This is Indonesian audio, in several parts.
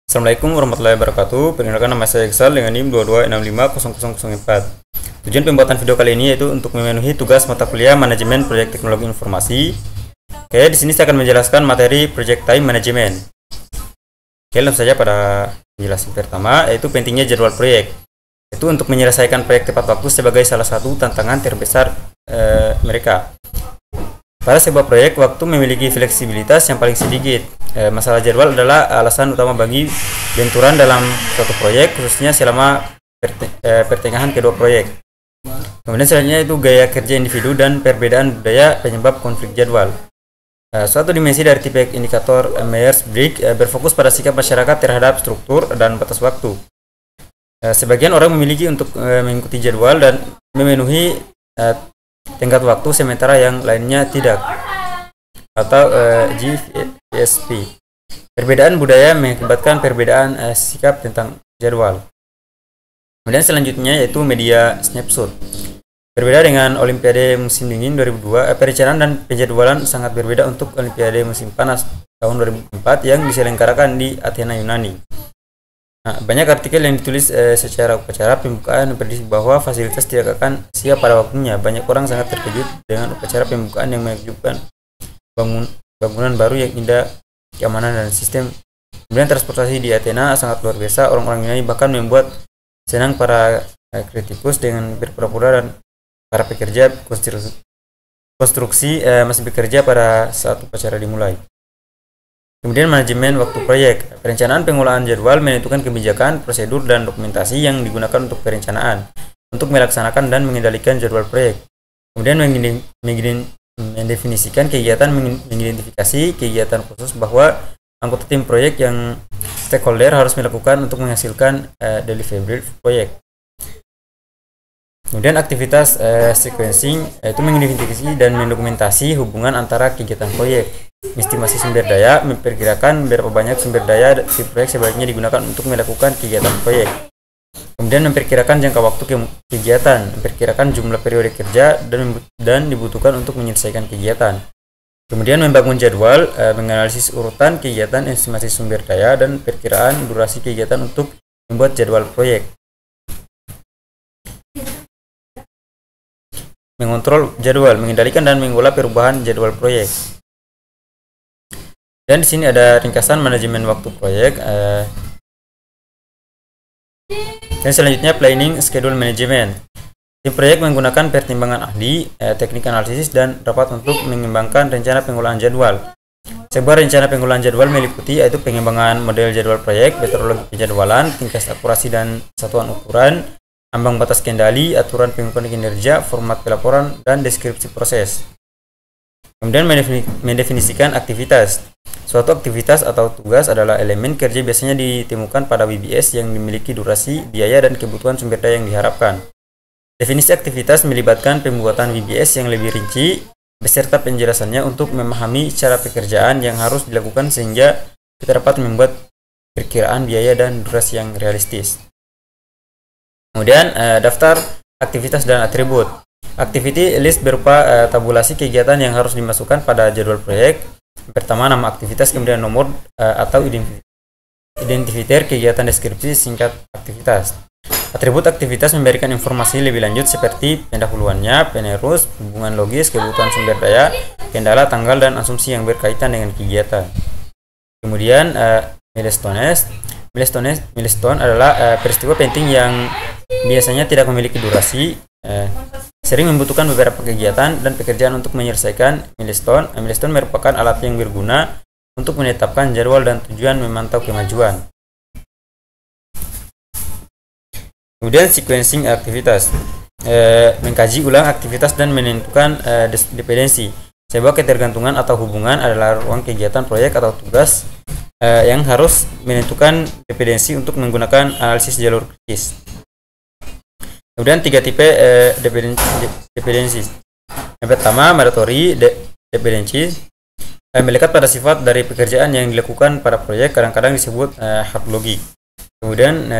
Assalamualaikum warahmatullahi wabarakatuh. Perkenalkan, nama saya Iqsal dengan NIM 22650004. Tujuan pembuatan video kali ini yaitu untuk memenuhi tugas mata kuliah Manajemen Proyek Teknologi Informasi. Oke, di sini saya akan menjelaskan materi Project Time Management. Oke, langsung saja pada penjelasan pertama, yaitu pentingnya jadwal proyek. Itu untuk menyelesaikan proyek tepat waktu sebagai salah satu tantangan terbesar mereka. Pada sebuah proyek, waktu memiliki fleksibilitas yang paling sedikit. Masalah jadwal adalah alasan utama bagi benturan dalam suatu proyek, khususnya selama pertengahan kedua proyek. Kemudian selanjutnya itu gaya kerja individu dan perbedaan budaya penyebab konflik jadwal. Suatu dimensi dari tipe indikator Myers-Briggs berfokus pada sikap masyarakat terhadap struktur dan batas waktu. Sebagian orang memiliki untuk mengikuti jadwal dan memenuhi tenggat waktu, sementara yang lainnya tidak, atau GSP. Perbedaan budaya mengakibatkan perbedaan sikap tentang jadwal. Kemudian selanjutnya yaitu media snapshot. Berbeda dengan Olimpiade musim dingin 2002, perencanaan dan penjadwalan sangat berbeda untuk Olimpiade musim panas tahun 2004 yang diselenggarakan di Athena, Yunani. Banyak artikel yang ditulis secara upacara pembukaan memprediksi bahwa fasilitas tidak akan siap pada waktunya. Banyak orang sangat terkejut dengan upacara pembukaan yang menunjukkan bangunan baru yang indah, keamanan dan sistem. Kemudian transportasi di Athena sangat luar biasa. Orang-orang Yunani bahkan membuat senang para kritikus dengan berpura-pura dan para pekerja konstruksi masih bekerja pada saat upacara dimulai. Kemudian manajemen waktu proyek. Perencanaan pengolahan jadwal menentukan kebijakan, prosedur, dan dokumentasi yang digunakan untuk perencanaan, untuk melaksanakan dan mengendalikan jadwal proyek. Kemudian mendefinisikan kegiatan, mengidentifikasi kegiatan khusus bahwa anggota tim proyek yang stakeholder harus melakukan untuk menghasilkan deliverable proyek. Kemudian aktivitas sequencing itu mengidentifikasi dan mendokumentasi hubungan antara kegiatan proyek. Estimasi sumber daya memperkirakan berapa banyak sumber daya di proyek sebaiknya digunakan untuk melakukan kegiatan proyek. Kemudian memperkirakan jangka waktu kegiatan, memperkirakan jumlah periode kerja dan dibutuhkan untuk menyelesaikan kegiatan. Kemudian membangun jadwal, menganalisis urutan kegiatan, estimasi sumber daya, dan perkiraan durasi kegiatan untuk membuat jadwal proyek. Mengontrol jadwal, mengendalikan dan mengolah perubahan jadwal proyek. Dan di sini ada ringkasan manajemen waktu proyek. Dan selanjutnya planning schedule management. Tim proyek menggunakan pertimbangan ahli, teknik analisis dan rapat untuk mengembangkan rencana pengolahan jadwal. Sebuah rencana pengolahan jadwal meliputi yaitu pengembangan model jadwal proyek, metodologi penjadwalan, tingkat akurasi dan satuan ukuran, ambang batas kendali, aturan pengukuran kinerja, format pelaporan, dan deskripsi proses. Kemudian mendefinisikan aktivitas. Suatu aktivitas atau tugas adalah elemen kerja biasanya ditemukan pada WBS yang memiliki durasi, biaya, dan kebutuhan sumber daya yang diharapkan. Definisi aktivitas melibatkan pembuatan WBS yang lebih rinci beserta penjelasannya untuk memahami cara pekerjaan yang harus dilakukan sehingga kita dapat membuat perkiraan biaya dan durasi yang realistis. Kemudian daftar aktivitas dan atribut. Activity list berupa tabulasi kegiatan yang harus dimasukkan pada jadwal proyek. Pertama, nama aktivitas, kemudian nomor atau identifier kegiatan, deskripsi singkat aktivitas. Atribut aktivitas memberikan informasi lebih lanjut seperti pendahuluannya, penerus, hubungan logis, kebutuhan sumber daya, kendala, tanggal, dan asumsi yang berkaitan dengan kegiatan. Kemudian milestones. Milestone adalah peristiwa penting yang biasanya tidak memiliki durasi, sering membutuhkan beberapa kegiatan dan pekerjaan untuk menyelesaikan milestone. Milestone merupakan alat yang berguna untuk menetapkan jadwal dan tujuan memantau kemajuan. Kemudian sequencing aktivitas, mengkaji ulang aktivitas dan menentukan dependensi. Sebuah ketergantungan atau hubungan adalah ruang kegiatan proyek atau tugas yang harus menentukan dependensi untuk menggunakan analisis jalur kritis. Kemudian tiga tipe dependensi. Yang pertama, mandatory dependency, melekat pada sifat dari pekerjaan yang dilakukan pada proyek, kadang-kadang disebut hard logic. Kemudian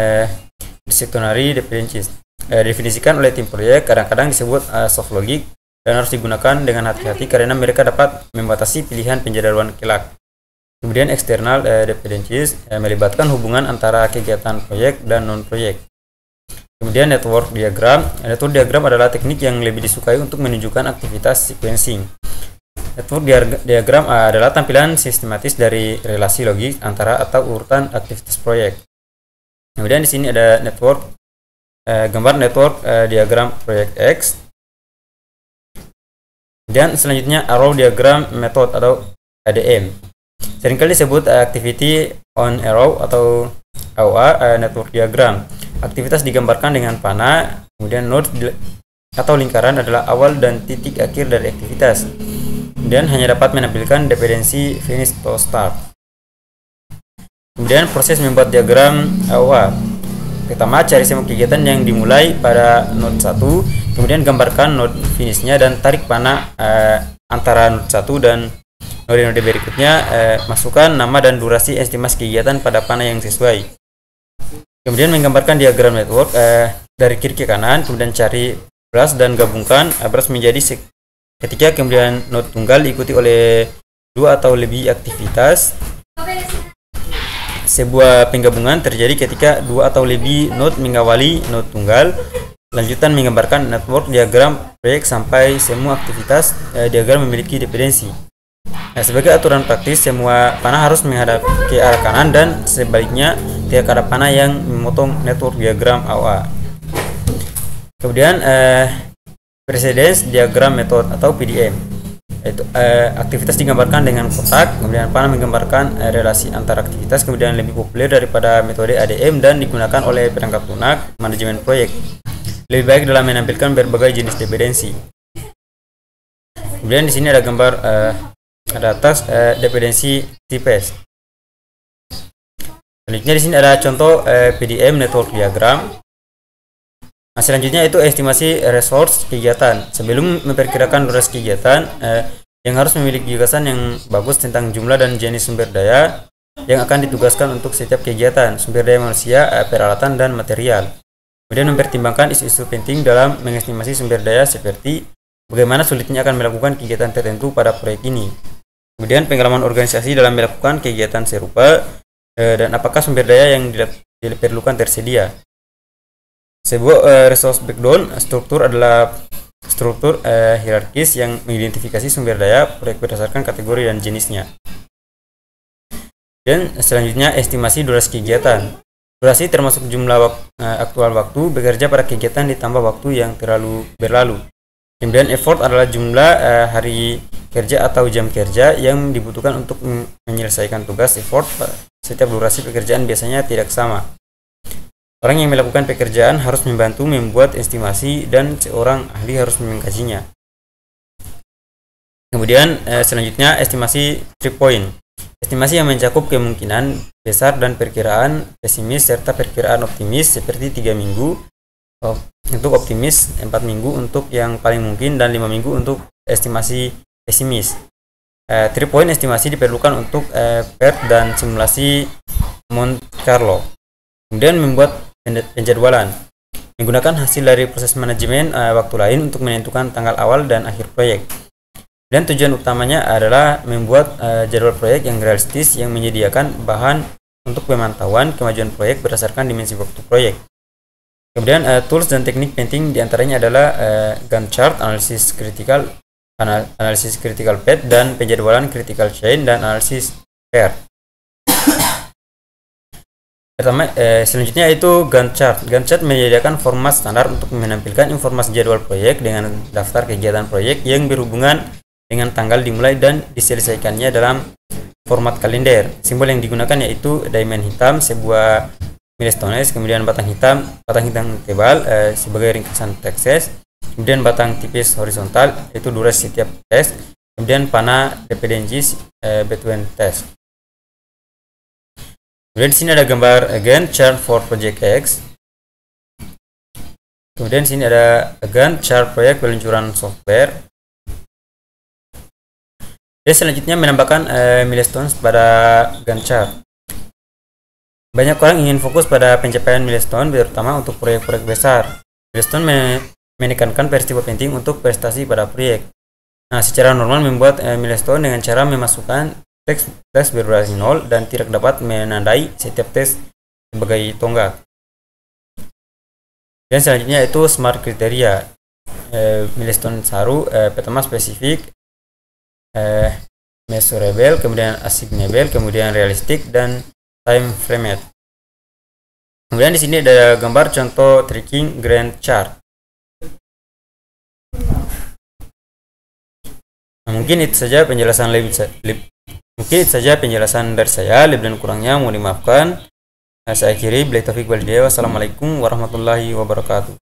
discretionary dependencies, definisikan oleh tim proyek, kadang-kadang disebut soft logic dan harus digunakan dengan hati-hati karena mereka dapat membatasi pilihan penjadwalan kelak. Kemudian external dependencies melibatkan hubungan antara kegiatan proyek dan non-proyek. Kemudian network diagram. Network diagram adalah teknik yang lebih disukai untuk menunjukkan aktivitas sequencing. Network diagram adalah tampilan sistematis dari relasi logik antara atau urutan aktivitas proyek. Kemudian di sini ada gambar network diagram proyek X. Dan selanjutnya arrow diagram method atau ADM. Seringkali disebut activity on arrow atau AOA network diagram. Aktivitas digambarkan dengan panah, kemudian node atau lingkaran adalah awal dan titik akhir dari aktivitas. Kemudian hanya dapat menampilkan dependensi finish to start. Kemudian proses membuat diagram AOA. Pertama, cari semua kegiatan yang dimulai pada node 1, kemudian gambarkan node finishnya dan tarik panah antara node 1 dan node berikutnya. Masukkan nama dan durasi estimasi kegiatan pada panah yang sesuai. Kemudian menggambarkan diagram network dari kiri ke kanan, kemudian cari brush dan gabungkan brush menjadi ketika kemudian node tunggal diikuti oleh 2 atau lebih aktivitas. Sebuah penggabungan terjadi ketika 2 atau lebih node mengawali node tunggal. Lanjutan menggambarkan network diagram proyek sampai semua aktivitas diagram memiliki dependensi. Sebagai aturan praktis, semua panah harus menghadap ke arah kanan dan sebaliknya tidak ada panah yang memotong network diagram AOA. Kemudian precedence diagram method atau PDM. Aktivitas digambarkan dengan kotak, kemudian panah menggambarkan relasi antar aktivitas, kemudian lebih populer daripada metode ADM dan digunakan oleh perangkat lunak manajemen proyek. Lebih baik dalam menampilkan berbagai jenis dependensi. Kemudian di sini ada gambar ada atas dependensi tipes. Selanjutnya di sini ada contoh PDM network diagram. Nah, selanjutnya itu estimasi resource kegiatan. Sebelum memperkirakan durasi kegiatan, yang harus memiliki gagasan yang bagus tentang jumlah dan jenis sumber daya yang akan ditugaskan untuk setiap kegiatan, sumber daya manusia, peralatan, dan material. Kemudian mempertimbangkan isu-isu penting dalam mengestimasi sumber daya seperti bagaimana sulitnya akan melakukan kegiatan tertentu pada proyek ini. Kemudian pengalaman organisasi dalam melakukan kegiatan serupa dan apakah sumber daya yang diperlukan tersedia. Sebuah resource breakdown struktur adalah struktur hierarkis yang mengidentifikasi sumber daya proyek berdasarkan kategori dan jenisnya. Dan selanjutnya estimasi durasi kegiatan. Durasi termasuk jumlah aktual waktu bekerja pada kegiatan ditambah waktu yang berlalu. Kemudian effort adalah jumlah hari kerja atau jam kerja yang dibutuhkan untuk menyelesaikan tugas. Effort setiap durasi pekerjaan biasanya tidak sama. Orang yang melakukan pekerjaan harus membantu membuat estimasi dan seorang ahli harus mengkajinya. Kemudian selanjutnya estimasi 3 point. Estimasi yang mencakup kemungkinan besar dan perkiraan pesimis serta perkiraan optimis seperti 3 minggu untuk optimis, 4 minggu untuk yang paling mungkin, dan 5 minggu untuk estimasi pesimis. 3 point estimasi diperlukan untuk PERT dan simulasi Monte Carlo. Kemudian membuat penjadwalan. Menggunakan hasil dari proses manajemen waktu lain untuk menentukan tanggal awal dan akhir proyek. Dan tujuan utamanya adalah membuat jadwal proyek yang realistis yang menyediakan bahan untuk pemantauan kemajuan proyek berdasarkan dimensi waktu proyek. Kemudian tools dan teknik penting diantaranya adalah Gantt chart, analisis critical path, dan penjadwalan critical chain, dan analisis PERT. Pertama, selanjutnya itu Gantt chart. Gantt chart menyediakan format standar untuk menampilkan informasi jadwal proyek dengan daftar kegiatan proyek yang berhubungan dengan tanggal dimulai dan diselesaikannya dalam format kalender. Simbol yang digunakan yaitu diamond hitam, sebuah milestones, kemudian batang hitam tebal sebagai ringkasan teks, kemudian batang tipis horizontal itu durasi setiap tes, kemudian panah dependencies between test. Kemudian di sini ada gambar Gantt chart for project X. Kemudian di sini ada Gantt chart proyek peluncuran software. Dan selanjutnya menambahkan milestones pada Gantt chart. Banyak orang ingin fokus pada pencapaian milestone, terutama untuk proyek-proyek besar. Milestone menekankan peristiwa penting untuk prestasi pada proyek. Nah, secara normal membuat milestone dengan cara memasukkan tes berdurasi 0 dan tidak dapat menandai setiap tes sebagai tonggak. Dan selanjutnya itu smart kriteria, milestone saru, pertama spesifik, measurable, kemudian assignable, kemudian realistic, dan time framed. Kemudian di sini ada gambar contoh tracking Gantt chart. Nah, mungkin itu saja penjelasan dari saya. Lebih dan kurangnya mohon dimaafkan. Saya akhiri. Wassalamualaikum warahmatullahi wabarakatuh.